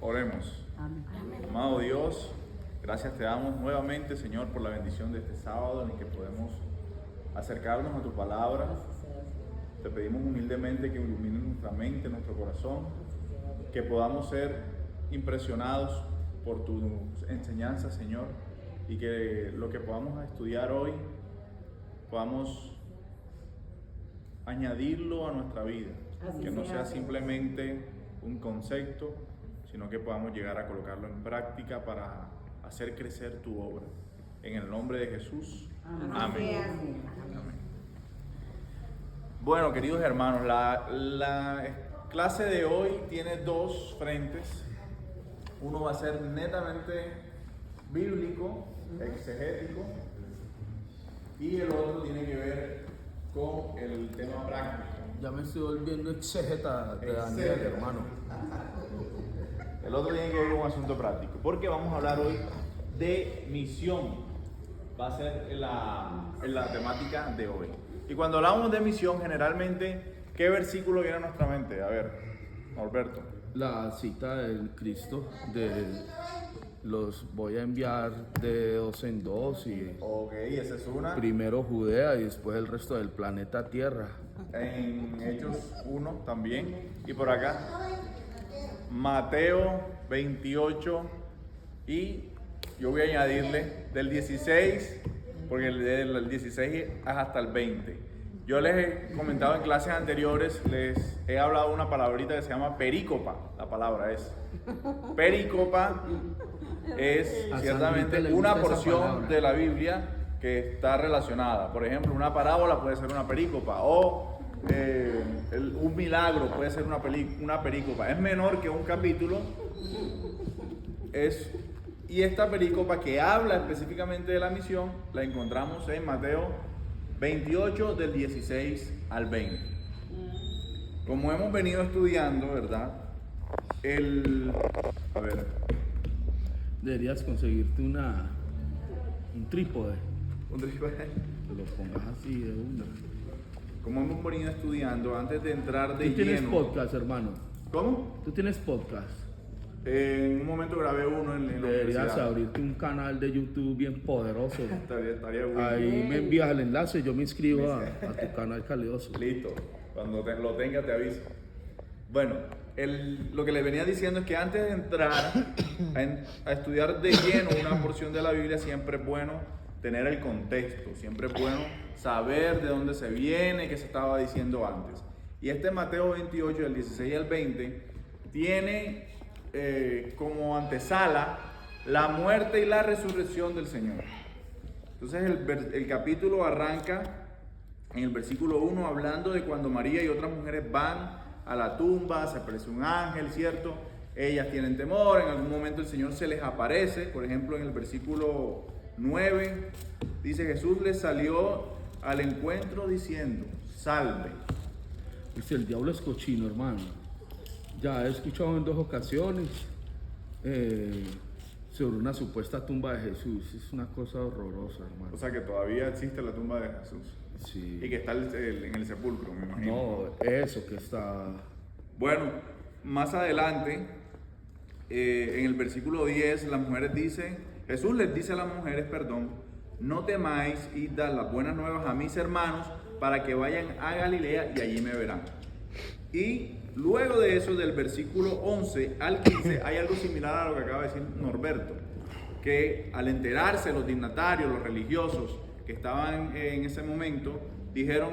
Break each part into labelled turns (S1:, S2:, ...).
S1: Oremos. Amado Dios, gracias te damos nuevamente, Señor, por la bendición de este sábado en el que podemos acercarnos a tu palabra. Te pedimos humildemente que ilumines nuestra mente, nuestro corazón, que podamos ser impresionados por tu enseñanza, Señor, y que lo que podamos estudiar hoy podamos añadirlo a nuestra vida, que no sea simplemente un concepto, sino que podamos llegar a colocarlo en práctica para hacer crecer tu obra. En el nombre de Jesús. Amén. Amén. Bueno, queridos hermanos, la clase de hoy tiene dos frentes. Uno va a ser netamente bíblico, exegético, y el otro tiene que ver con el tema práctico.
S2: Ya me estoy volviendo exégeta de Daniel, hermano.
S1: El otro tiene que ver con un asunto práctico, porque vamos a hablar hoy de misión. Va a ser la temática de hoy. Y cuando hablamos de misión, generalmente, ¿qué versículo viene a nuestra mente? A ver, Norberto.
S2: La cita del Cristo de los voy a enviar de dos en dos y
S1: Ok, esa es una.
S2: primero Judea y después el resto del planeta Tierra.
S1: En Hechos 1 también. Y por acá, Mateo 28 y yo voy a añadirle del 16, porque del 16 es hasta el 20. Yo les he comentado en clases anteriores, les he hablado de una palabrita que se llama perícopa. La palabra es perícopa, es ciertamente una porción de la Biblia que está relacionada. Por ejemplo, una parábola puede ser una perícopa, o un milagro puede ser una perícopa. Es menor que un capítulo. Y esta perícopa que habla específicamente de la misión la encontramos en Mateo 28 del 16 al 20. Como hemos venido estudiando, ¿verdad? A ver.
S2: Deberías conseguirte un trípode.
S1: Un trípode.
S2: Que lo pongas así de una.
S1: Como hemos venido estudiando, antes de entrar de lleno.
S2: ¿Tú tienes podcast, hermano?
S1: ¿Cómo?
S2: ¿Tú tienes podcast?
S1: En un momento grabé uno en la
S2: Deberías
S1: universidad.
S2: abrirte un canal de YouTube bien poderoso.
S1: Estaría bueno.
S2: Ahí me envías el enlace, yo me inscribo a tu canal calidoso.
S1: Listo, cuando lo tenga te aviso. Bueno, lo que les venía diciendo es que antes de entrar a estudiar de lleno una porción de la Biblia, siempre es bueno tener el contexto, siempre es bueno saber de dónde se viene, qué se estaba diciendo antes. Y este Mateo 28, del 16 al 20, tiene como antesala la muerte y la resurrección del Señor. Entonces el capítulo arranca en el versículo 1 hablando de cuando María y otras mujeres van a la tumba, se aparece un ángel, ¿cierto? Ellas tienen temor, en algún momento el Señor se les aparece. Por ejemplo, en el versículo 9 dice: Jesús les salió al encuentro diciendo: salve.
S2: Dice, el diablo es cochino, hermano. Ya he escuchado en dos ocasiones sobre una supuesta tumba de Jesús. Es una cosa horrorosa, hermano.
S1: O sea que todavía existe la tumba de Jesús.
S2: Sí.
S1: Y que está en el sepulcro, me imagino.
S2: No, eso que está...
S1: Bueno, más adelante, en el versículo 10, Jesús les dice a las mujeres, no temáis, id dar las buenas nuevas a mis hermanos para que vayan a Galilea y allí me verán. Y luego de eso, del versículo 11 al 15, hay algo similar a lo que acaba de decir Norberto, que al enterarse los dignatarios, los religiosos que estaban en ese momento,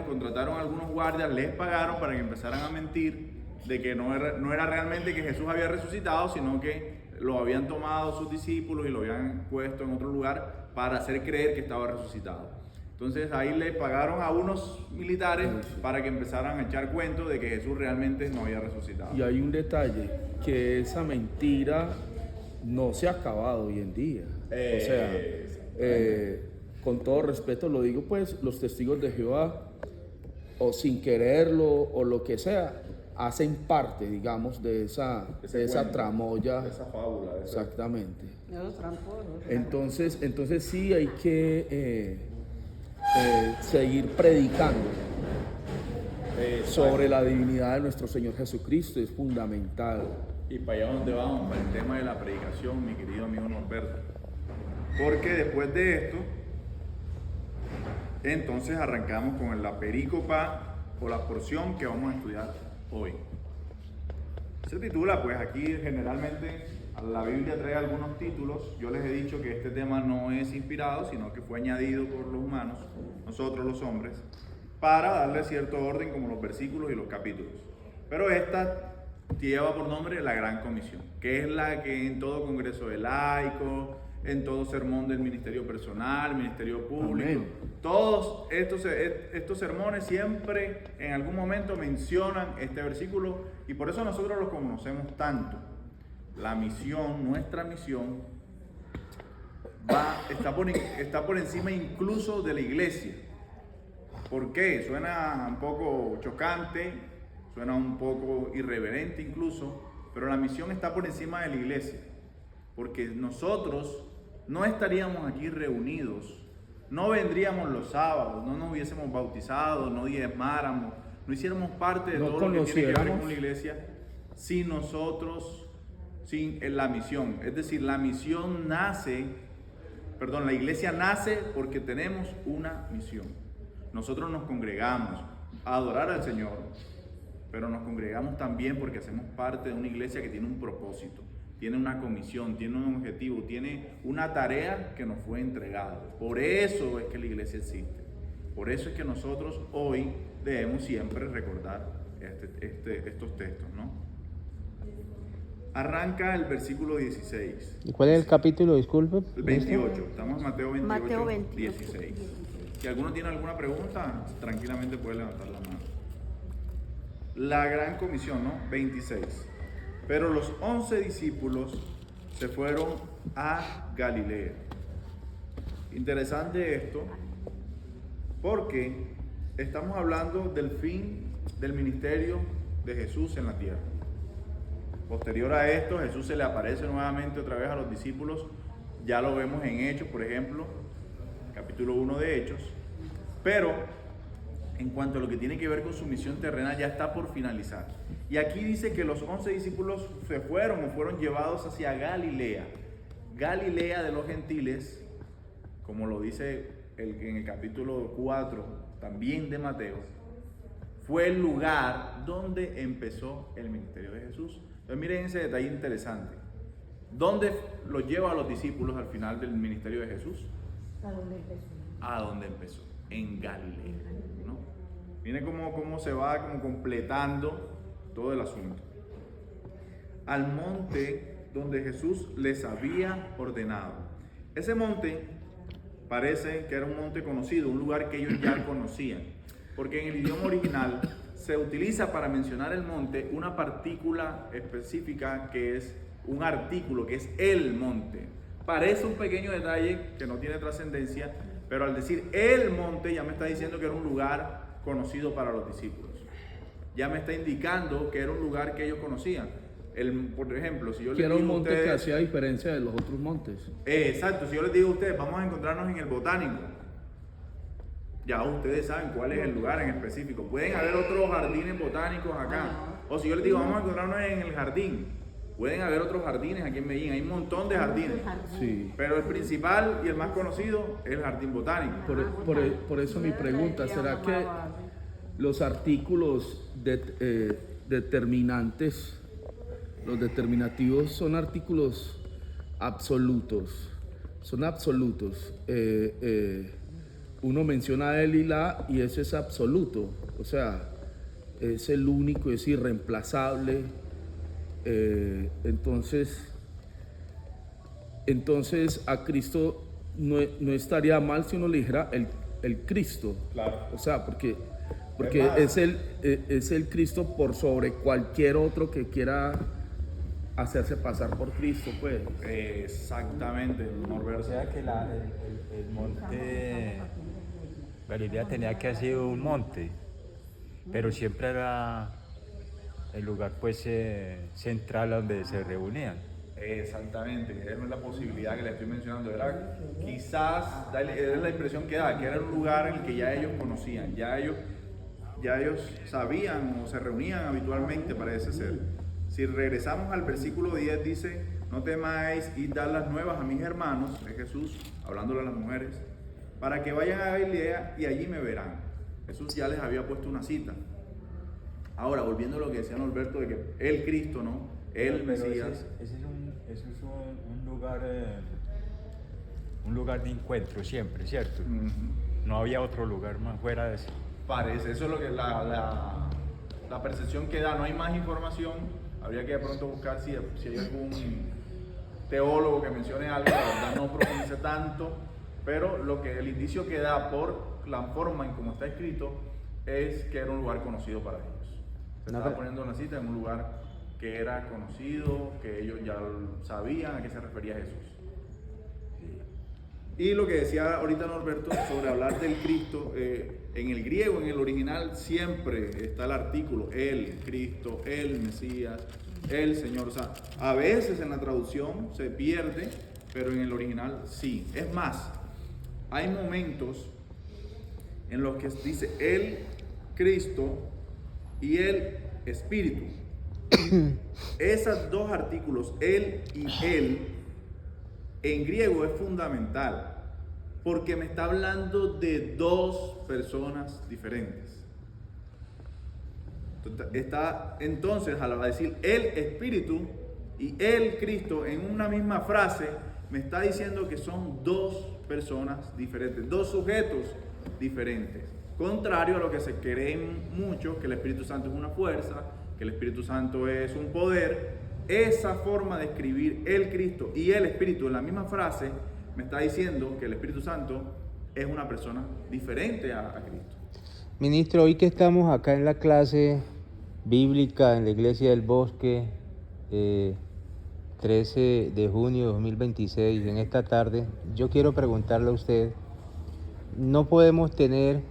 S1: contrataron a algunos guardias, les pagaron para que empezaran a mentir de que no era realmente que Jesús había resucitado, sino que lo habían tomado sus discípulos y lo habían puesto en otro lugar para hacer creer que estaba resucitado. Entonces ahí le pagaron a unos militares para que empezaran a echar cuentos de que Jesús realmente no había resucitado.
S2: Y hay un detalle, que esa mentira no se ha acabado hoy en día. O sea, con todo respeto lo digo, pues los testigos de Jehová, o sin quererlo o lo que sea, hacen parte, digamos, de esa tramoya.
S1: De esa fábula.
S2: Exactamente. Entonces sí hay que seguir predicando. sobre la divinidad de nuestro Señor Jesucristo, es fundamental.
S1: Y para allá donde vamos, para el tema de la predicación, mi querido amigo Norberto. Porque después de esto, entonces arrancamos con la perícopa o la porción que vamos a estudiar hoy. Se titula, pues aquí generalmente la Biblia trae algunos títulos. Yo les he dicho que este tema no es inspirado, sino que fue añadido por los humanos, nosotros los hombres, para darle cierto orden como los versículos y los capítulos. Pero esta lleva por nombre la Gran Comisión, que es la que en todo congreso de laicos, en todo sermón del ministerio personal, ministerio público, amén, todos estos sermones siempre en algún momento mencionan este versículo y por eso nosotros los conocemos tanto. La misión, nuestra misión, está por encima incluso de la iglesia. ¿Por qué? Suena un poco chocante, suena un poco irreverente incluso, pero la misión está por encima de la iglesia, porque nosotros no estaríamos aquí reunidos, no vendríamos los sábados, no nos hubiésemos bautizado, no diezmáramos, no hiciéramos parte de todo lo que tiene que ver con la iglesia sin nosotros, sin la misión. Es decir, la iglesia nace porque tenemos una misión. Nosotros nos congregamos a adorar al Señor, pero nos congregamos también porque hacemos parte de una iglesia que tiene un propósito, tiene una comisión, tiene un objetivo, tiene una tarea que nos fue entregada. Por eso es que la iglesia existe. Por eso es que nosotros hoy debemos siempre recordar estos textos, ¿no? Arranca el versículo 16.
S3: ¿Y cuál es el capítulo, disculpe?
S1: El 28. Estamos en Mateo 28, 16. Si alguno tiene alguna pregunta, tranquilamente puede levantar la mano. La gran comisión, ¿no? 26. Pero los 11 discípulos se fueron a Galilea. Interesante esto, porque estamos hablando del fin del ministerio de Jesús en la tierra. Posterior a esto, Jesús se le aparece nuevamente otra vez a los discípulos. Ya lo vemos en Hechos, por ejemplo, capítulo 1 de Hechos. Pero en cuanto a lo que tiene que ver con su misión terrena, ya está por finalizar. Y aquí dice que los 11 discípulos se fueron o fueron llevados hacia Galilea. Galilea de los gentiles, como lo dice en el capítulo 4, también de Mateo, fue el lugar donde empezó el ministerio de Jesús. Entonces miren ese detalle interesante. ¿Dónde los lleva a los discípulos al final del ministerio de Jesús?
S4: ¿A dónde empezó?
S1: A dónde empezó, en Galilea, ¿no? Miren cómo se va como completando todo el asunto. Al monte donde Jesús les había ordenado. Ese monte parece que era un monte conocido, un lugar que ellos ya conocían, porque en el idioma original se utiliza para mencionar el monte una partícula específica que es un artículo, que es el monte. Parece un pequeño detalle que no tiene trascendencia, pero al decir el monte ya me está diciendo que era un lugar conocido para los discípulos. Ya me está indicando que era un lugar que ellos conocían. Por ejemplo, si yo les digo
S2: que era un monte
S1: ustedes,
S2: que hacía diferencia de los otros montes.
S1: Exacto, si yo les digo a ustedes, vamos a encontrarnos en el Botánico, ya ustedes saben cuál es el lugar en específico. Pueden haber otros jardines botánicos acá. O si yo les digo, vamos a encontrarnos en el jardín, pueden haber otros jardines aquí en Medellín. Hay un montón de jardines.
S2: Sí.
S1: Pero el principal y el más conocido es el jardín botánico.
S2: Por eso mi pregunta, ¿será que los artículos determinantes, los determinativos, son artículos absolutos? Son absolutos. Uno menciona él y la, y ese es absoluto. O sea, es el único, es irreemplazable. Entonces a Cristo no estaría mal si uno le dijera el Cristo.
S1: Claro.
S2: O sea, porque es el Cristo por sobre cualquier otro que quiera hacerse pasar por Cristo, pues.
S1: Exactamente,
S5: O
S1: Norberto.
S5: sea que el monte Galilea tenía que haber sido un monte, pero siempre era el lugar pues central donde se reunían.
S1: Exactamente, esa es la posibilidad que le estoy mencionando. Era quizás, era la impresión que da, que era un lugar en el que ya ellos conocían, ya ya ellos sabían o se reunían habitualmente, parece ser. Si regresamos al versículo 10, dice, no temáis y dar las nuevas a mis hermanos, es Jesús hablándole a las mujeres, para que vayan a Galilea y allí me verán. Jesús ya les había puesto una cita. Ahora, volviendo a lo que decía Norberto, de que el Cristo, ¿no? El Mesías.
S5: Ese es un lugar de encuentro siempre, ¿cierto? No había otro lugar más fuera de ese.
S1: Parece, eso es lo que la percepción que da, no hay más información, habría que de pronto buscar si hay algún teólogo que mencione algo, la verdad no profundice tanto, pero el indicio que da por la forma en cómo está escrito es que era un lugar conocido para ellos. Se estaba poniendo una cita en un lugar que era conocido, que ellos ya sabían a qué se refería Jesús. Y lo que decía ahorita Norberto sobre hablar del Cristo, en el griego, en el original, siempre está el artículo, el Cristo, el Mesías, el Señor. O sea, a veces en la traducción se pierde, pero en el original sí. Es más, hay momentos en los que dice el Cristo y el Espíritu. Esos dos artículos, el y el, en griego es fundamental, porque me está hablando de dos personas diferentes. Entonces, al decir el Espíritu y el Cristo en una misma frase, me está diciendo que son dos personas diferentes, dos sujetos diferentes. Contrario a lo que se creen muchos, que el Espíritu Santo es una fuerza, que el Espíritu Santo es un poder. Esa forma de escribir el Cristo y el Espíritu en la misma frase me está diciendo que el Espíritu Santo es una persona diferente a Cristo.
S3: Ministro, hoy que estamos acá en la clase bíblica en la Iglesia del Bosque, 13 de junio de 2026, en esta tarde, yo quiero preguntarle a usted, no podemos tener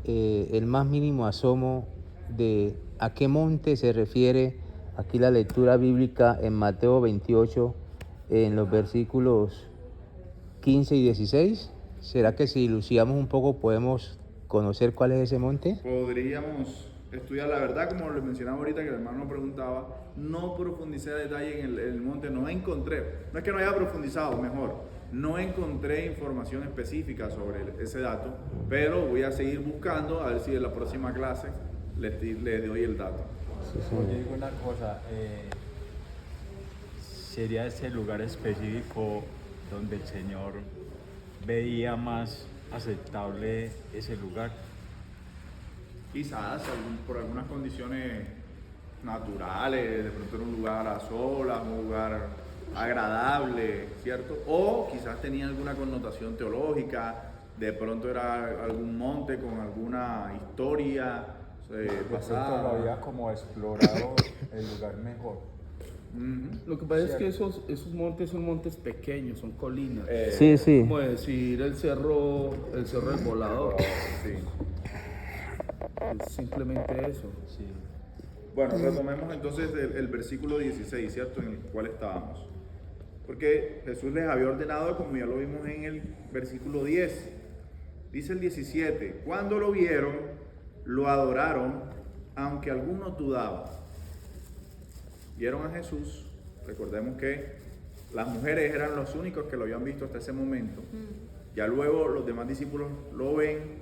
S3: el más mínimo asomo de a qué monte se refiere aquí la lectura bíblica en Mateo 28, en los versículos 15 y 16. ¿Será que si luciamos un poco podemos conocer cuál es ese monte?
S1: Podríamos estudiar, la verdad, como lo mencionaba ahorita que el hermano preguntaba, no profundicé a detalle en el monte, no encontré, no es que no haya profundizado, mejor, no encontré información específica sobre ese dato, pero voy a seguir buscando a ver si en la próxima clase les doy el dato.
S5: Yo digo una cosa, sería ese lugar específico donde el Señor veía más aceptable ese lugar.
S1: Quizás por algunas condiciones naturales, de pronto era un lugar a solas, un lugar agradable, ¿cierto? O quizás tenía alguna connotación teológica, de pronto era algún monte con alguna historia pasada.
S5: Lo había como explorado el lugar mejor.
S2: Lo que pasa es que esos montes son montes pequeños, son colinas.
S3: Sí.
S2: Como decir el cerro del Volador.
S1: Sí.
S2: Es simplemente eso.
S5: Sí.
S1: Bueno, retomemos entonces el versículo 16, ¿cierto? En el cual estábamos. Porque Jesús les había ordenado, como ya lo vimos en el versículo 10. Dice el 17, cuando lo vieron, lo adoraron, aunque algunos dudaban. Vieron a Jesús, recordemos que las mujeres eran los únicos que lo habían visto hasta ese momento. Ya luego los demás discípulos lo ven,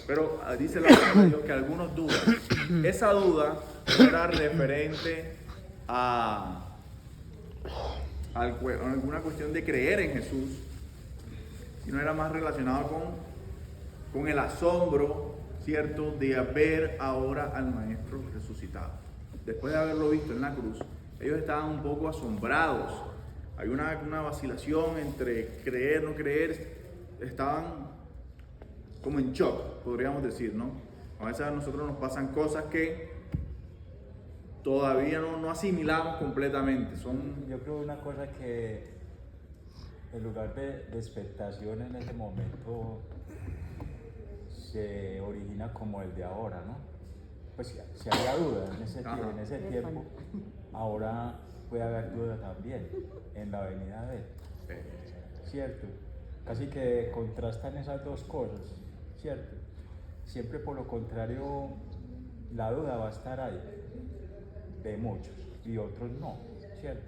S1: pero dice la palabra de Dios que algunos dudan. Esa duda no era referente a alguna cuestión de creer en Jesús, sino era más relacionado con el asombro, ¿cierto?, de ver ahora al Maestro resucitado. Después de haberlo visto en la cruz, ellos estaban un poco asombrados. Hay una vacilación entre creer, no creer. Estaban como en shock, podríamos decir, ¿no? A veces a nosotros nos pasan cosas que todavía no asimilamos completamente.
S5: Yo creo una cosa que el lugar de expectación en ese momento se origina como el de ahora, ¿no? Pues si había duda en ese tiempo, ahora puede haber duda también en la venida de él. ¿Cierto? Casi que contrastan esas dos cosas, ¿cierto? siempre por lo contrario, la duda va a estar ahí, de muchos, y otros no, ¿cierto?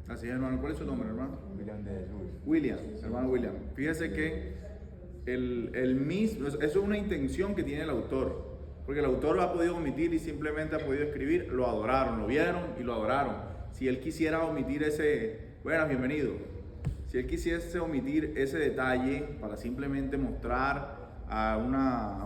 S1: Así es, hermano. ¿Cuál es su nombre, hermano?
S5: William de Jesús.
S1: William, hermano William. Fíjese que el mismo, eso es una intención que tiene el autor, porque el autor lo ha podido omitir y simplemente ha podido escribir, lo adoraron, lo vieron y lo adoraron. Si él quisiera omitir buenas, bienvenido. Si él quisiese omitir ese detalle para simplemente mostrar a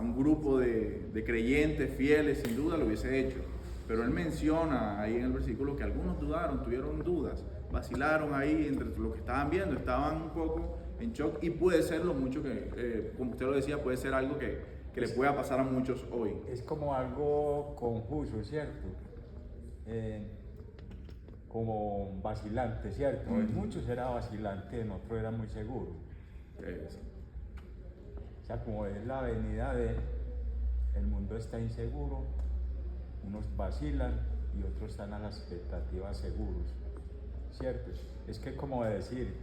S1: un grupo de creyentes fieles, sin duda lo hubiese hecho. Pero él menciona ahí en el versículo que algunos dudaron, tuvieron dudas, vacilaron ahí entre lo que estaban viendo, estaban un poco en shock, y puede ser lo mucho que, como usted lo decía, puede ser algo que le pueda pasar a muchos hoy.
S5: Es como algo confuso, ¿cierto? Como vacilante, ¿cierto? En muchos era vacilante, en otros era muy seguro. O sea, como es la venida el mundo está inseguro, unos vacilan y otros están a la expectativa seguros, ¿cierto? Es que como decir,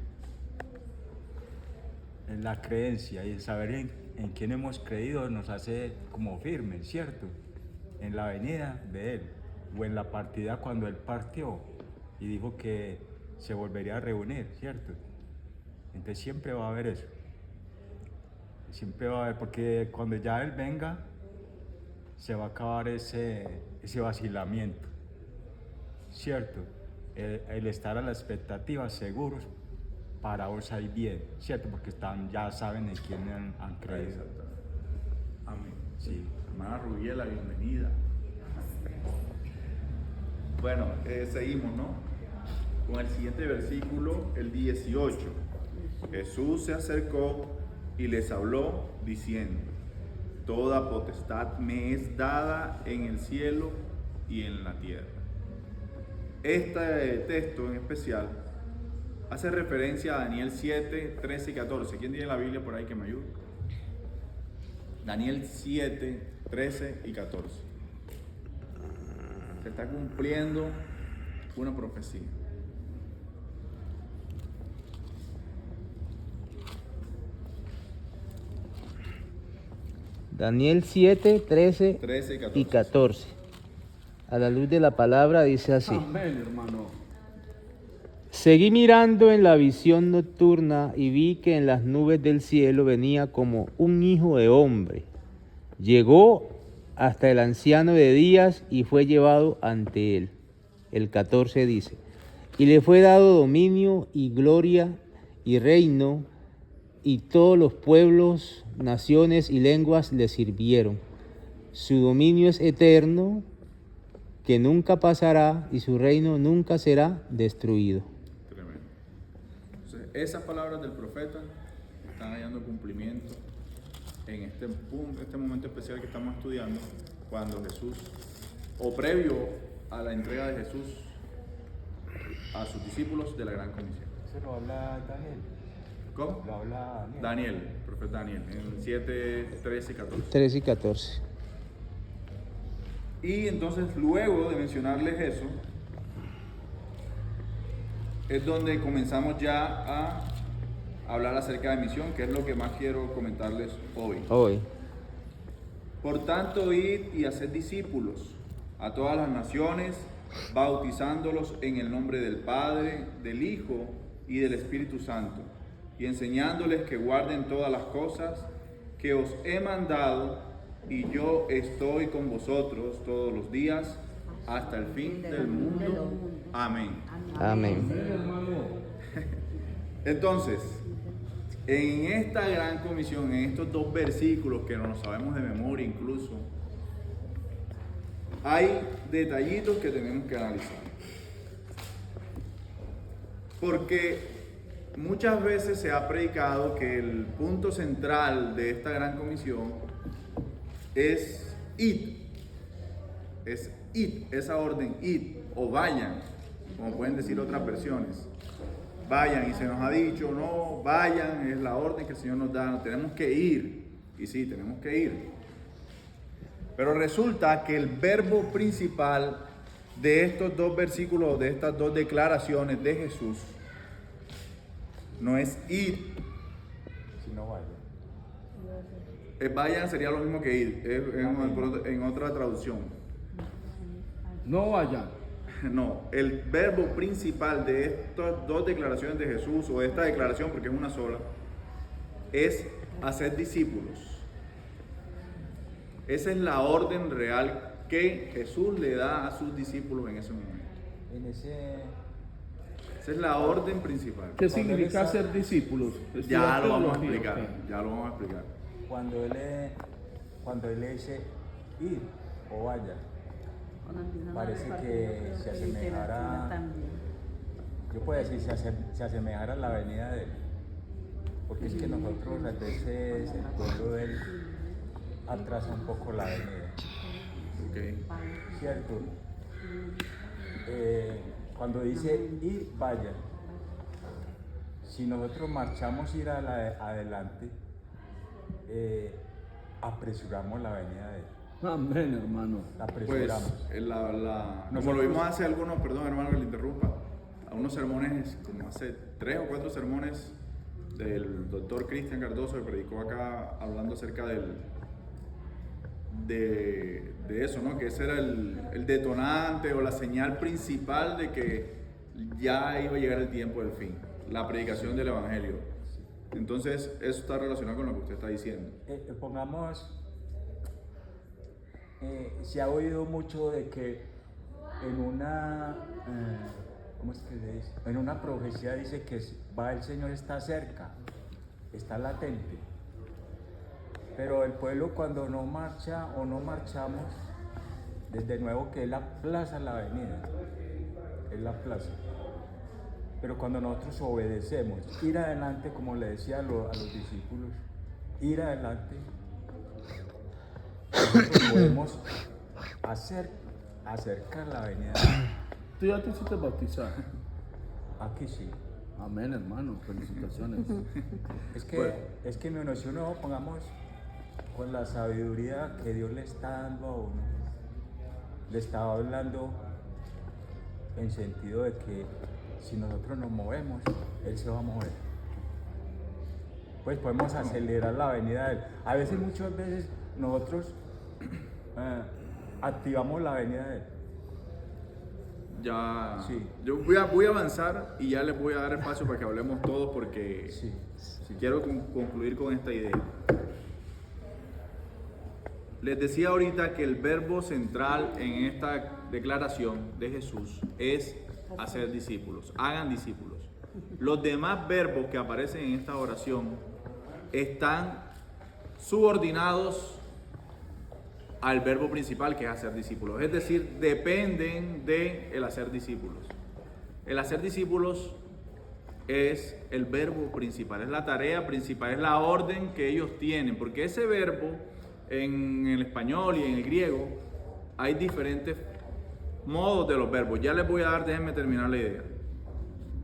S5: en la creencia y el saber en quién hemos creído nos hace como firmes, ¿cierto? En la venida de Él, o en la partida cuando Él partió y dijo que se volvería a reunir, ¿cierto? Entonces siempre va a haber eso. Siempre va a haber, porque cuando ya Él venga, se va a acabar ese vacilamiento, ¿cierto? El estar a la expectativa, seguros, parados ahí bien, ¿cierto? Porque ya saben en quién han creído.
S1: Exacto. Amén.
S5: Sí.
S1: Hermana Rubiela, bienvenida. Bueno, seguimos, ¿no? Con el siguiente versículo, el 18. Jesús se acercó y les habló diciendo: toda potestad me es dada en el cielo y en la tierra. Este texto en especial hace referencia a Daniel 7, 13 y 14. ¿Quién tiene la Biblia por ahí que me ayude? Daniel 7, 13 y 14. Se está cumpliendo una profecía.
S3: Daniel 7, 13
S1: 13 y 14.
S3: y 14. A la luz de la palabra dice así.
S2: Amén, hermano.
S3: Seguí mirando en la visión nocturna y vi que en las nubes del cielo venía como un hijo de hombre. Llegó hasta el anciano de días y fue llevado ante él. El 14 dice: y le fue dado dominio y gloria y reino, y todos los pueblos, naciones y lenguas le sirvieron. Su dominio es eterno, que nunca pasará, y su reino nunca será destruido.
S1: Tremendo. Entonces, esas palabras del profeta están hallando cumplimiento en este momento especial que estamos estudiando, cuando Jesús, o previo a la entrega de Jesús a sus discípulos de la Gran Comisión.
S5: Eso lo habla Daniel.
S1: ¿Cómo?
S5: Lo habla Daniel.
S1: Daniel, el profeta Daniel, en 7, 13 y 14.
S3: 13 y 14.
S1: Y entonces, luego de mencionarles eso, es donde comenzamos ya a hablar acerca de misión, que es lo que más quiero comentarles hoy.
S3: Hoy.
S1: Por tanto, id y haced discípulos a todas las naciones, bautizándolos en el nombre del Padre, del Hijo y del Espíritu Santo, y enseñándoles que guarden todas las cosas que os he mandado, y yo estoy con vosotros todos los días hasta el fin del mundo. Amén.
S3: Amén.
S1: Entonces, en esta gran comisión, en estos dos versículos que no los sabemos de memoria incluso, hay detallitos que tenemos que analizar. Porque muchas veces se ha predicado que el punto central de esta gran comisión es id. Es id, esa orden, id, o vayan, como pueden decir otras versiones. Vayan, y se nos ha dicho, no, vayan, es la orden que el Señor nos da, no, tenemos que ir. Y sí, tenemos que ir. Pero resulta que el verbo principal de estos dos versículos, de estas dos declaraciones de Jesús, no es ir,
S5: Si no vaya.
S1: Vayan sería lo mismo que ir, en otra traducción.
S2: No vayan.
S1: No, el verbo principal de estas dos declaraciones de Jesús, o de esta declaración, porque es una sola, es hacer discípulos. Esa es la orden real que Jesús le da a sus discípulos en ese momento. Esa es la orden principal.
S2: ¿Qué significa ser discípulos?
S1: Ya lo vamos a
S2: Teología,
S1: explicar,
S2: ok.
S1: ya lo vamos a explicar.
S5: Cuando él dice ir o vaya, parece que se asemejara, yo puedo decir, se asemejara a la venida de él. Porque es que nosotros a veces el pueblo de él atrasa un poco la venida.
S1: Okay.
S5: ¿Cierto? Cuando dice ir, vaya, si nosotros marchamos ir adelante, apresuramos la venida de él.
S2: Amén, hermano.
S5: La
S1: Pues,
S5: apresuramos.
S1: como lo vimos hace algunos, perdón hermano que le interrumpa, a unos sermones, como hace 3 o 4 sermones del doctor Cristian Cardoso, que predicó acá hablando acerca de eso, ¿no? Que ese era el detonante o la señal principal de que ya iba a llegar el tiempo del fin, la predicación del Evangelio. Entonces, eso está relacionado con lo que usted está diciendo.
S5: Se ha oído mucho de que en una, ¿cómo es que se dice? En una profecía dice que el Señor está cerca, está latente. Pero el pueblo cuando no marcha o no marchamos, desde nuevo que es la plaza la avenida, es la plaza. Pero cuando nosotros obedecemos, ir adelante, como le decía a los discípulos, ir adelante, nosotros podemos acercar la avenida.
S2: ¿Tú ya te hiciste bautizar?
S5: Aquí sí.
S2: Amén, hermano. Felicitaciones.
S5: Es que mi oración, no, pongamos con la sabiduría que Dios le está dando a uno, le estaba hablando en sentido de que si nosotros nos movemos, Él se va a mover. Pues podemos acelerar la venida de Él. A veces, muchas veces, nosotros activamos la venida de Él.
S1: Ya,
S5: Sí.
S1: yo voy a avanzar y ya les voy a dar espacio para que hablemos todos porque
S5: Sí.
S1: quiero concluir con esta idea. Les decía ahorita que el verbo central en esta declaración de Jesús es hacer discípulos, hagan discípulos. Los demás verbos que aparecen en esta oración están subordinados al verbo principal, que es hacer discípulos. Es decir, dependen del hacer discípulos. El hacer discípulos es el verbo principal, es la tarea principal, es la orden que ellos tienen, porque ese verbo en el español y en el griego hay diferentes modos de los verbos. Ya les voy a dar, déjenme terminar la idea.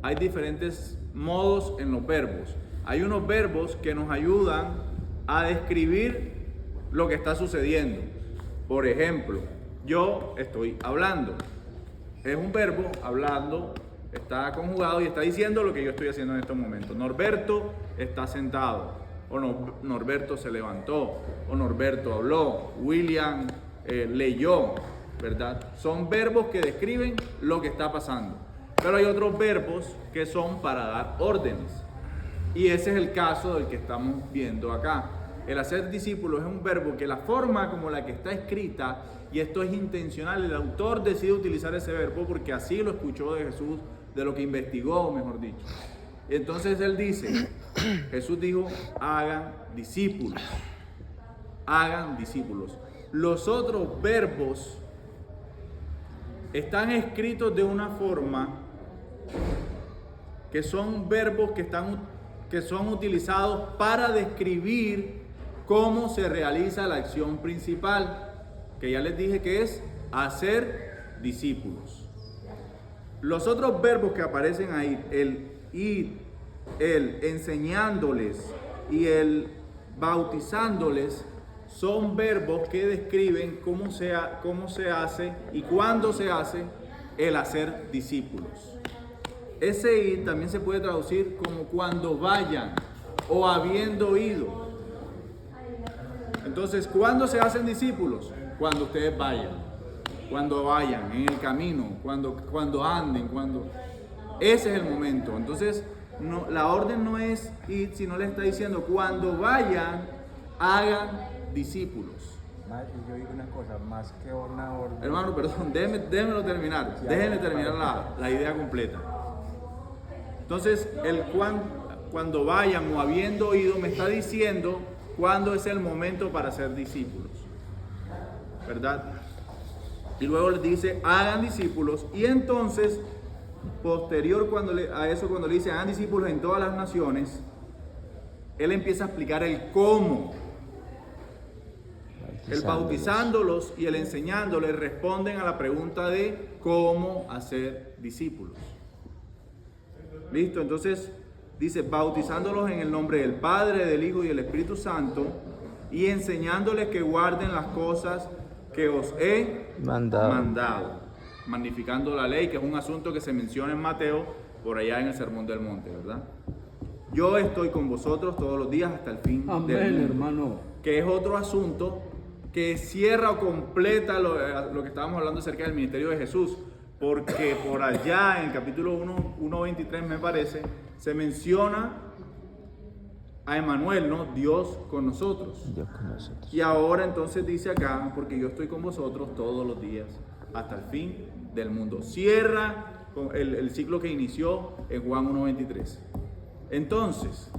S1: Hay diferentes modos en los verbos. Hay unos verbos que nos ayudan a describir lo que está sucediendo. Por ejemplo, yo estoy hablando. Es un verbo, hablando, está conjugado y está diciendo lo que yo estoy haciendo en estos momentos. Norberto está sentado, o Norberto se levantó, o Norberto habló, William leyó, ¿verdad? Son verbos que describen lo que está pasando. Pero hay otros verbos que son para dar órdenes. Y ese es el caso del que estamos viendo acá. El hacer discípulos es un verbo que la forma como la que está escrita, y esto es intencional, el autor decide utilizar ese verbo porque así lo escuchó de Jesús, de lo que investigó, mejor dicho. Entonces él dice, Jesús dijo, hagan discípulos, hagan discípulos. Los otros verbos están escritos de una forma que son verbos que son utilizados para describir cómo se realiza la acción principal, que ya les dije que es hacer discípulos. Los otros verbos que aparecen ahí, el ir, el enseñándoles y el bautizándoles, son verbos que describen cómo se hace y cuándo se hace el hacer discípulos. Ese ir también se puede traducir como cuando vayan o habiendo ido. Entonces, ¿cuándo se hacen discípulos? Cuando ustedes cuando vayan en el camino, cuando anden, ese es el momento. Entonces, no, la orden no es ir, sino le está diciendo, cuando vayan, hagan discípulos.
S5: Yo digo una cosa, más que una orden.
S1: Hermano, perdón, déjemelo terminar. Déjenme terminar la idea completa. Entonces, cuando vayan o habiendo oído, me está diciendo cuándo es el momento para ser discípulos. ¿Verdad? Y luego les dice, hagan discípulos. Y entonces, posterior cuando le dice, hagan discípulos en todas las naciones, él empieza a explicar el cómo. El bautizándolos y el enseñándoles responden a la pregunta de cómo hacer discípulos. ¿Listo? Entonces dice, bautizándolos en el nombre del Padre, del Hijo y del Espíritu Santo y enseñándoles que guarden las cosas que os he mandado. Magnificando la ley, que es un asunto que se menciona en Mateo, por allá en el Sermón del Monte, ¿verdad? Yo estoy con vosotros todos los días hasta el fin del mundo.
S2: Hermano.
S1: Que es otro asunto que cierra o completa lo que estábamos hablando acerca del ministerio de Jesús, porque por allá en el capítulo 1:23 me parece, se menciona a Emmanuel, ¿no? Dios con nosotros.
S3: Dios con nosotros.
S1: Y ahora entonces dice acá, porque yo estoy con vosotros todos los días hasta el fin del mundo. Cierra con el ciclo que inició en Juan 1:23. Entonces,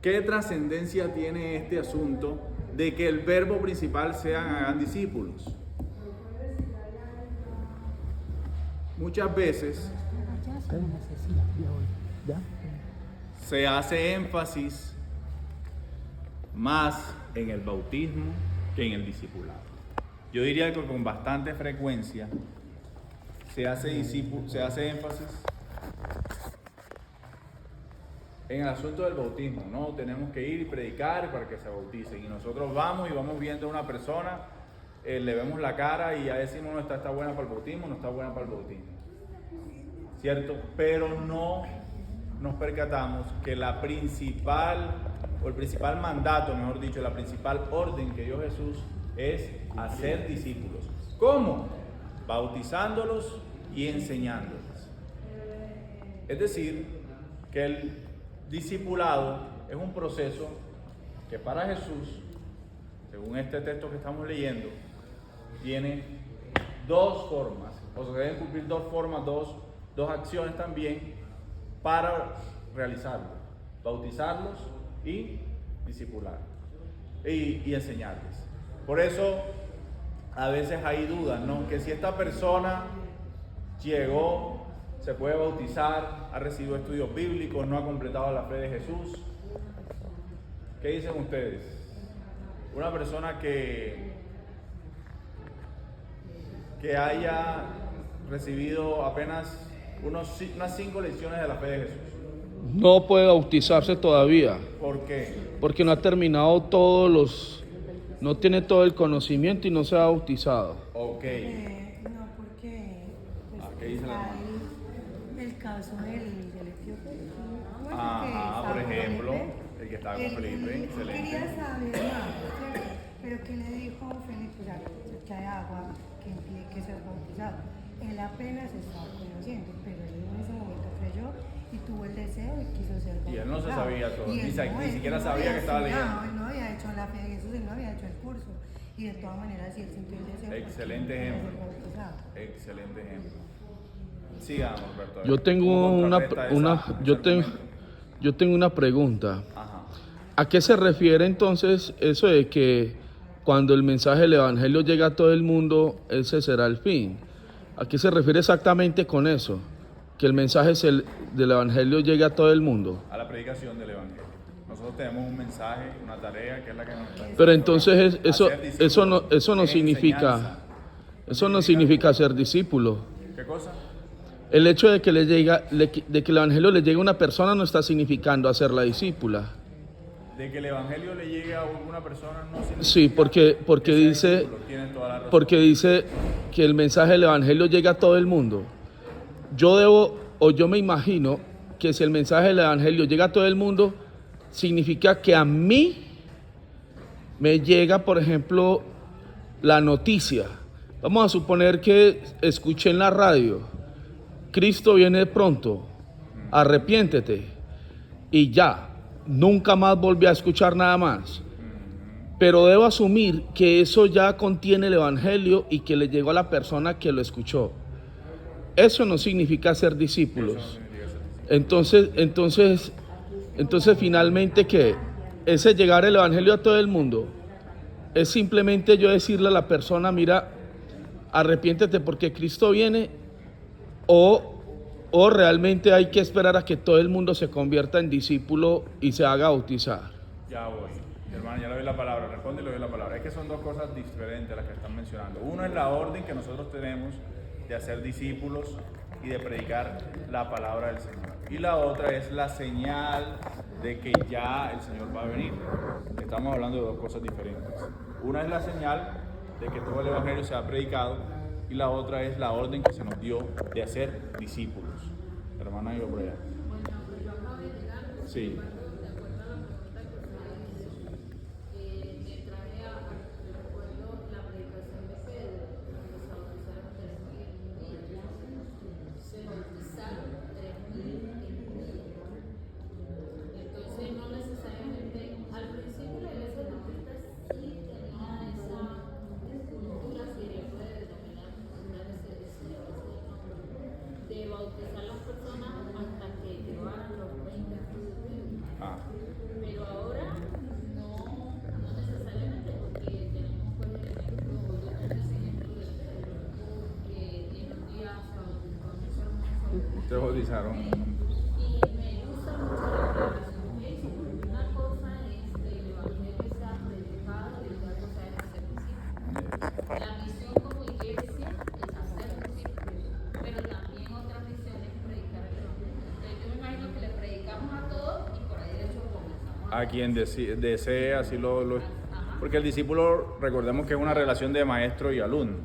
S1: ¿qué trascendencia tiene este asunto de que el verbo principal sean hagan discípulos? Muchas veces se hace énfasis más en el bautismo que en el discipulado. Yo diría que con bastante frecuencia se hace énfasis en el asunto del bautismo, ¿no? Tenemos que ir y predicar para que se bauticen. Y nosotros vamos viendo a una persona, le vemos la cara y ya decimos, no, está buena para el bautismo, no está buena para el bautismo. ¿Cierto? Pero no nos percatamos que el principal mandato, mejor dicho, la principal orden que dio Jesús es hacer discípulos. ¿Cómo? Bautizándolos y enseñándoles. Es decir, que el discipulado es un proceso que para Jesús, según este texto que estamos leyendo, tiene dos formas, o se deben cumplir dos formas, dos acciones también para realizarlo: bautizarlos y discipular y enseñarles. Por eso a veces hay dudas, ¿no? Que si esta persona llegó, se puede bautizar, ha recibido estudios bíblicos, no ha completado la fe de Jesús. ¿Qué dicen ustedes? Una persona que haya recibido apenas unas 5 lecciones de la fe de Jesús.
S2: No puede bautizarse todavía.
S1: ¿Por qué?
S2: Porque no ha terminado no tiene todo el conocimiento y no se ha bautizado.
S1: Ok.
S4: No, porque pues,
S1: ¿Qué dice la
S4: hay el caso del etíope.
S1: Por ejemplo, el que estaba con Felipe,
S4: Él
S1: excelente.
S4: quería saber más, ¿cierto? Pero ¿qué le dijo Felipe? O sea, que hay agua que impide que sea bautizado. Él apenas estaba conociendo, pero él en ese momento creyó y tuvo el deseo y quiso ser bautizado.
S1: Y él no se sabía todo,
S4: Y él
S1: ni siquiera sabía que estaba leyendo.
S4: Él no había hecho la fe de Jesús, él no había hecho el curso. Y de todas maneras, si él sintió el deseo,
S1: Excelente
S4: pues,
S1: ejemplo.
S4: quería ser bautizado.
S1: Excelente ejemplo. Sigamos, Roberto.
S2: Yo tengo una pregunta.
S1: Ajá.
S2: ¿A qué se refiere entonces eso de que cuando el mensaje del evangelio llega a todo el mundo, ese será el fin? ¿A qué se refiere exactamente con eso? Que el mensaje del evangelio llegue a todo el mundo.
S1: A la predicación del evangelio. Nosotros tenemos un mensaje, una tarea que es la que nos está.
S2: Pero entonces
S1: Hacer discípulos
S2: eso no
S1: en
S2: significa ser discípulo.
S1: ¿Qué cosa?
S2: El hecho de que de que el evangelio le llegue a una persona no está significando hacerla discípula.
S1: De que el evangelio le llegue a alguna persona no significa.
S2: Sí, porque
S1: que sea
S2: dice
S1: discípulo. Tienes toda la razón.
S2: porque dice que el mensaje del evangelio llega a todo el mundo. Yo me imagino que si el mensaje del evangelio llega a todo el mundo, significa que a mí me llega, por ejemplo, la noticia. Vamos a suponer que escuché en la radio, Cristo viene pronto, arrepiéntete, y ya, nunca más volví a escuchar nada más. Pero debo asumir que eso ya contiene el Evangelio y que le llegó a la persona que lo escuchó. Eso no significa ser discípulos. Entonces finalmente, ¿qué? Ese llegar el Evangelio a todo el mundo es simplemente yo decirle a la persona, mira, arrepiéntete porque Cristo viene, o realmente hay que esperar a que todo el mundo se convierta en discípulo y se haga bautizar.
S1: Ya voy. Hermano, ya le doy la palabra, responde y le doy la palabra. Es que son dos cosas diferentes las que están mencionando. Uno es la orden que nosotros tenemos de hacer discípulos y de predicar la palabra del Señor. Y la otra es la señal de que ya el Señor va a venir. Estamos hablando de dos cosas diferentes. Una es la señal de que todo el Evangelio se ha predicado y la otra es la orden que se nos dio de hacer discípulos. Hermana, yo por allá. Sí. Ah.
S6: Pero ahora no necesariamente, porque tenemos por ejemplo, yo tengo ese ejemplo de Pedro, que en un día se bautizó.
S1: Ustedes bautizaron.
S6: Y me gusta mucho la relación que hizo, porque una cosa es que el Evangelio sea predicado y otra cosa es hacer discípulos. La misión como iglesia es hacer discípulos, pero también otra misión es predicar el Evangelio. Entonces yo me imagino que le predicamos a todos y por ahí de hecho comenzamos
S1: A quien desee, así lo... Porque el discípulo, recordemos que es una relación de maestro y alumno,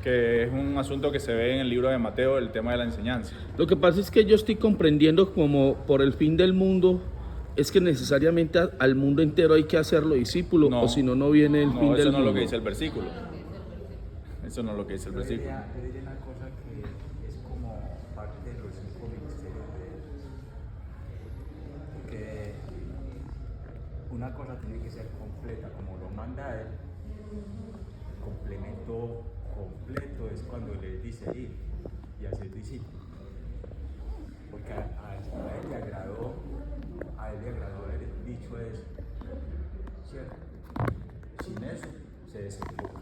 S1: que es un asunto que se ve en el libro de Mateo, el tema de la enseñanza.
S2: Lo que pasa es que yo estoy comprendiendo como por el fin del mundo, es que necesariamente al mundo entero hay que hacerlo discípulo,
S1: No.
S2: o si no, no viene el fin
S1: No,
S2: del
S1: eso no
S2: mundo.
S1: es lo que dice el versículo. Eso no es lo que dice el versículo.
S5: Yo diría una cosa que es como parte de los 5 ministerios de él. Porque una cosa tiene que ser completa, como lo manda él. El complemento completo es cuando le dice ir y hacer discípulos. Porque a él le agradó haber dicho eso. ¿Cierto? Sin eso se desenfoca.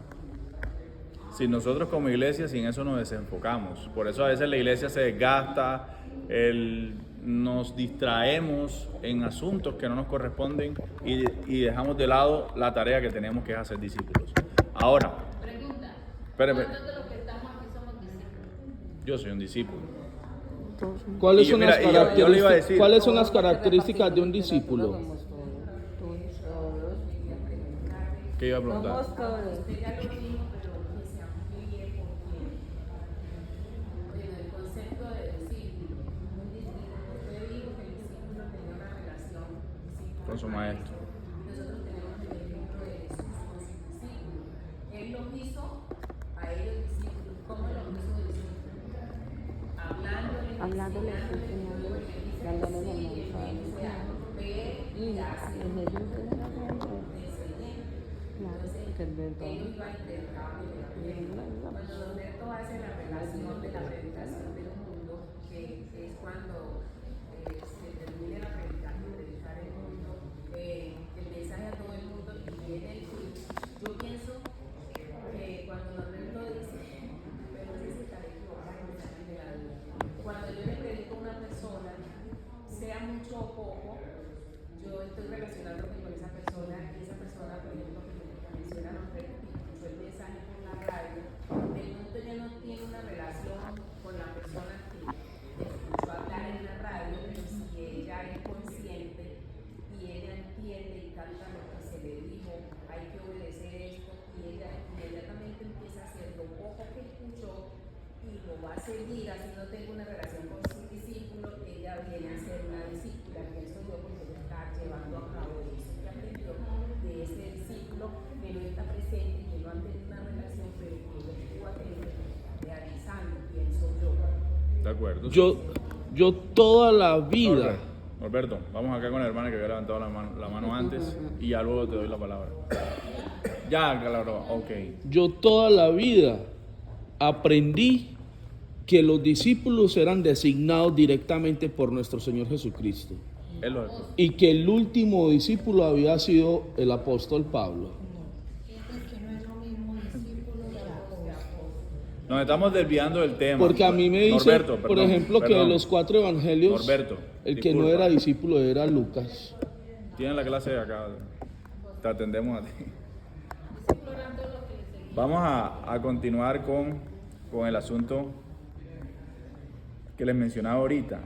S1: Si nosotros como iglesia sin eso nos desenfocamos, por eso a veces la iglesia se desgasta, nos distraemos en asuntos que no nos corresponden y dejamos de lado la tarea que tenemos, que es hacer discípulos. Ahora,
S6: Pregunta,
S1: espérame,
S6: ¿cuántos de los que estamos aquí somos discípulos?
S1: yo soy un discípulo.
S2: ¿Cuáles
S1: Y
S2: son,
S1: mira,
S2: las
S1: y yo le iba a
S2: características,
S1: decir-
S2: ¿cuáles son las características de un discípulo?
S1: ¿Qué iba a preguntar?
S6: Usted ya lo dijo, pero que se amplíe porque en el concepto de discípulo, usted dijo que el discípulo tenía una relación discípulo
S1: Con su maestro.
S6: Nosotros tenemos el ejemplo de Jesús con sus discípulos. Él los hizo a ellos discípulos. ¿Cómo los hizo discípulos? Hablándoles, enseñándoles, dándoles el mensaje. Ve y hace. Ellos iban intercambio de la Cuando Don Neto hace la relación de la predicación del mundo, que es cuando se termine la predicación, predicar el mundo, el mensaje a todo el mundo y viene el fin. Yo pienso que cuando Don Neto dice, pero no sé si estaré equivocado, cuando yo le predico a una persona, sea mucho o poco, yo estoy relacionándome con esa persona y esa persona, por ejemplo, menciona los escuchó el mensaje por la radio, de pronto ya no tiene una relación con la persona que escuchó hablar en la radio, pero si ella es consciente y ella entiende y capta lo que se le dijo, hay que obedecer esto, y ella inmediatamente empieza a hacer lo poco que escuchó y lo va a seguir, así no tengo una relación con su discípulo, ella viene a ser una discípula, pienso yo, porque ella está llevando a cabo eso que aprendió. de ese discípulo que no está presente, que no han tenido una relación, pero que lo estuvo atento, realizando, pienso yo.
S1: De acuerdo.
S2: Yo toda la vida,
S1: Norberto, vamos acá con la hermana que había levantado la mano antes y ya luego te doy la palabra. Ya, claro, ok.
S2: yo toda la vida aprendí que los discípulos eran designados directamente por nuestro Señor Jesucristo
S1: Es lo
S2: y que el último discípulo había sido el apóstol Pablo.
S4: Es que no es lo mismo discípulo que apóstol.
S1: Nos estamos desviando del tema.
S2: Porque a mí me dice,
S1: Norberto,
S2: por
S1: perdón,
S2: ejemplo, que de
S1: perdón.
S2: los 4 evangelios,
S1: Norberto,
S2: el que no
S1: disculpa.
S2: era discípulo era Lucas.
S1: Tienes la clase acá. Te atendemos a ti. Vamos a continuar con el asunto que les mencionaba ahorita.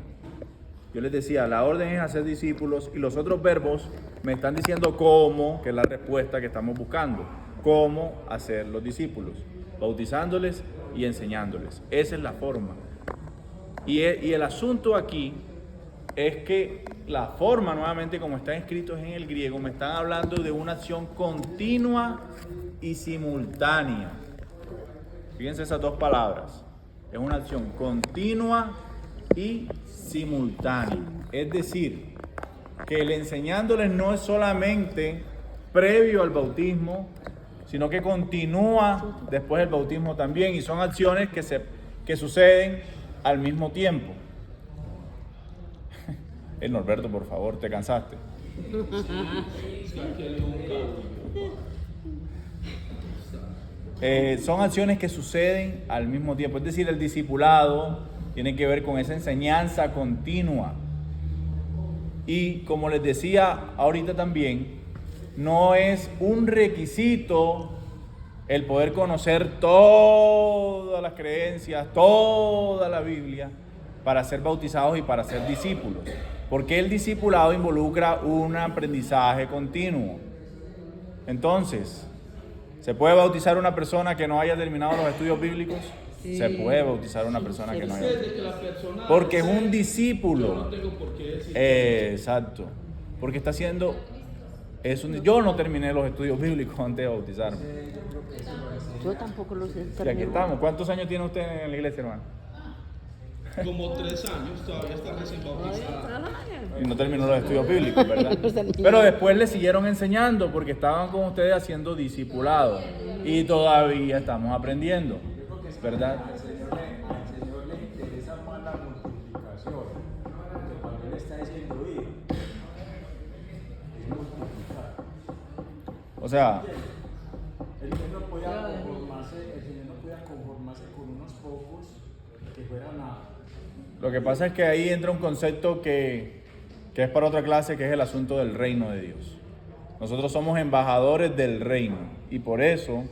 S1: Yo les decía, la orden es hacer discípulos y los otros verbos me están diciendo cómo, que es la respuesta que estamos buscando. Cómo hacer los discípulos, bautizándoles y enseñándoles. Esa es la forma. Y el asunto aquí es que la forma, nuevamente, como están escritos en el griego, me están hablando de una acción continua y simultánea. Fíjense esas dos palabras. Es una acción continua y simultánea. Es decir, que el enseñándoles no es solamente previo al bautismo, sino que continúa después del bautismo también, y son acciones que suceden al mismo tiempo. Norberto, por favor, ¿te cansaste? Son acciones que suceden al mismo tiempo. Es decir, el discipulado tiene que ver con esa enseñanza continua. Y como les decía ahorita también, no es un requisito el poder conocer todas las creencias, toda la Biblia, para ser bautizados y para ser discípulos. Porque el discipulado involucra un aprendizaje continuo. Entonces, ¿se puede bautizar una persona que no haya terminado los estudios bíblicos? Sí. Se puede bautizar una persona que no haya terminado. Porque es un discípulo.
S2: Yo no tengo por qué decir.
S1: Exacto. Porque está haciendo... Yo no terminé los estudios bíblicos antes de bautizarme.
S7: Yo tampoco los he
S1: Y aquí
S7: terminado.
S1: estamos. ¿Cuántos años tiene usted en la iglesia, hermano?
S2: Como 3 años, todavía está recién bautizado.
S1: Y no terminó los estudios bíblicos, ¿verdad? Pero después le siguieron enseñando porque estaban con ustedes haciendo discipulado. Y todavía estamos aprendiendo, ¿verdad?
S5: Al Señor le interesa más la multiplicación. Porque cuando Él está diciendo ir, es multiplicar.
S1: O sea,
S5: El Señor no podía conformarse con unos pocos que fueran a...
S1: lo que pasa es que ahí entra un concepto que es para otra clase, que es el asunto del reino de Dios. Nosotros somos embajadores del reino y por eso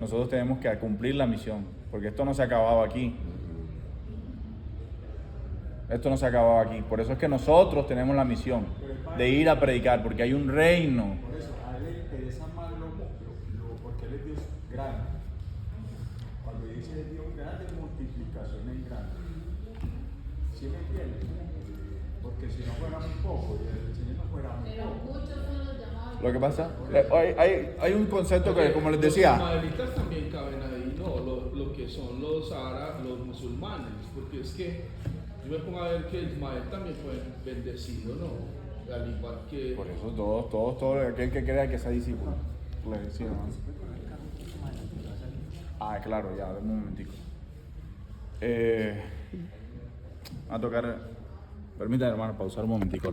S1: nosotros tenemos que cumplir la misión, porque esto no se ha acabado aquí. Esto no se ha acabado aquí. Por eso es que nosotros tenemos la misión de ir a predicar, porque hay un reino.
S5: Por eso, a Él le interesa más porque Él es Dios grande. Cuando dice Dios grande, multiplicación es grande. ¿Sí me entiendes? Porque si no fuera un poco, y el Señor no fuera un poco.
S1: Lo que pasa, hay un concepto que, como les
S2: Los
S1: decía,
S2: ismaelitas también caben ahí, ¿no? Lo que son los árabes, los musulmanes, porque es que yo me pongo a ver que Ismael también fue bendecido, ¿no? Al igual que...
S1: por eso todo aquel que crea que sea discípulo. Le decía, ¿no? Ah, claro, ya, dame un momentico. Va a tocar, permítame, hermano, pausar un momentico.